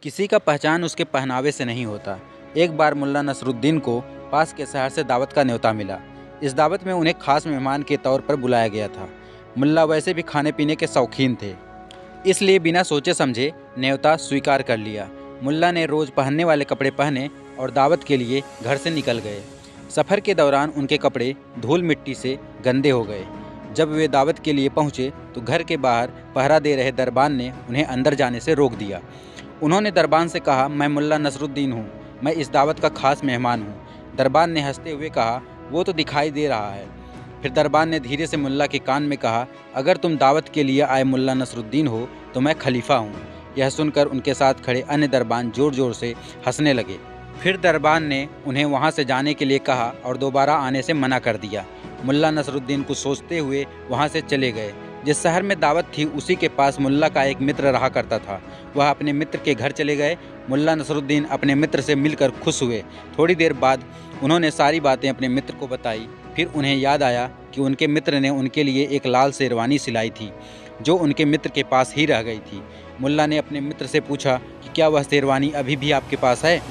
किसी का पहचान उसके पहनावे से नहीं होता। एक बार मुल्ला नसरुद्दीन को पास के शहर से दावत का न्योता मिला। इस दावत में उन्हें खास मेहमान के तौर पर बुलाया गया था। मुल्ला वैसे भी खाने पीने के शौकीन थे, इसलिए बिना सोचे समझे न्योता स्वीकार कर लिया। मुल्ला ने रोज़ पहनने वाले कपड़े पहने और दावत के लिए घर से निकल गए। सफ़र के दौरान उनके कपड़े धूल मिट्टी से गंदे हो गए। जब वे दावत के लिए पहुँचे तो घर के बाहर पहरा दे रहे दरबान ने उन्हें अंदर जाने से रोक दिया। उन्होंने दरबान से कहा, मैं मुल्ला नसरुद्दीन हूँ, मैं इस दावत का खास मेहमान हूँ। दरबान ने हंसते हुए कहा, वो तो दिखाई दे रहा है। फिर दरबान ने धीरे से मुल्ला के कान में कहा, अगर तुम दावत के लिए आए मुल्ला नसरुद्दीन हो तो मैं खलीफा हूँ। यह सुनकर उनके साथ खड़े अन्य दरबान ज़ोर ज़ोर से हंसने लगे। फिर दरबान ने उन्हें वहाँ से जाने के लिए कहा और दोबारा आने से मना कर दिया। मुल्ला नसरुद्दीन कुछ सोचते हुए वहाँ से चले गए। जिस शहर में दावत थी उसी के पास मुल्ला का एक मित्र रहा करता था। वह अपने मित्र के घर चले गए। मुल्ला नसरुद्दीन अपने मित्र से मिलकर खुश हुए। थोड़ी देर बाद उन्होंने सारी बातें अपने मित्र को बताई। फिर उन्हें याद आया कि उनके मित्र ने उनके लिए एक लाल शेरवानी सिलाई थी जो उनके मित्र के पास ही रह गई थी। मुल्ला ने अपने मित्र से पूछा कि क्या वह शेरवानी अभी भी आपके पास है।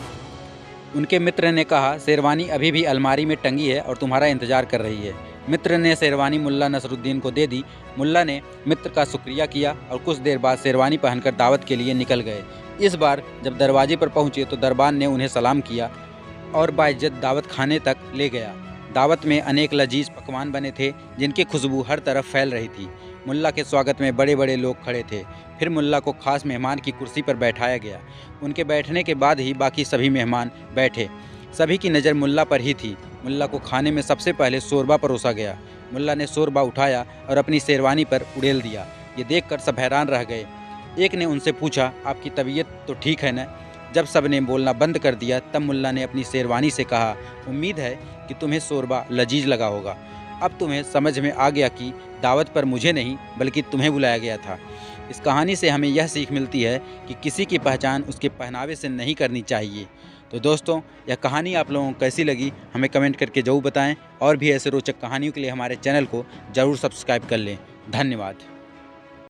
उनके मित्र ने कहा, शेरवानी अभी भी अलमारी में टंगी है और तुम्हारा इंतजार कर रही है। मित्र ने शेरवानी मुल्ला नसरुद्दीन को दे दी। मुल्ला ने मित्र का शुक्रिया किया और कुछ देर बाद शेरवानी पहनकर दावत के लिए निकल गए। इस बार जब दरवाजे पर पहुंचे तो दरबान ने उन्हें सलाम किया और बाइज्जत दावत खाने तक ले गया। दावत में अनेक लजीज पकवान बने थे जिनकी खुशबू हर तरफ फैल रही थी। मुल्ला के स्वागत में बड़े बड़े लोग खड़े थे। फिर मुल्ला को खास मेहमान की कुर्सी पर बैठाया गया। उनके बैठने के बाद ही बाकी सभी मेहमान बैठे। सभी की नज़र मुल्ला पर ही थी। मुल्ला को खाने में सबसे पहले शोरबा परोसा गया। मुल्ला ने शोरबा उठाया और अपनी शेरवानी पर उड़ेल दिया। ये देखकर सब हैरान रह गए। एक ने उनसे पूछा, आपकी तबीयत तो ठीक है न? जब सब ने बोलना बंद कर दिया तब मुल्ला ने अपनी शेरवानी से कहा, उम्मीद है कि तुम्हें शोरबा लजीज लगा होगा। अब तुम्हें समझ में आ गया कि दावत पर मुझे नहीं बल्कि तुम्हें बुलाया गया था। इस कहानी से हमें यह सीख मिलती है कि किसी की पहचान उसके पहनावे से नहीं करनी चाहिए। तो दोस्तों, यह कहानी आप लोगों को कैसी लगी हमें कमेंट करके ज़रूर बताएं और भी ऐसे रोचक कहानियों के लिए हमारे चैनल को ज़रूर सब्सक्राइब कर लें। धन्यवाद।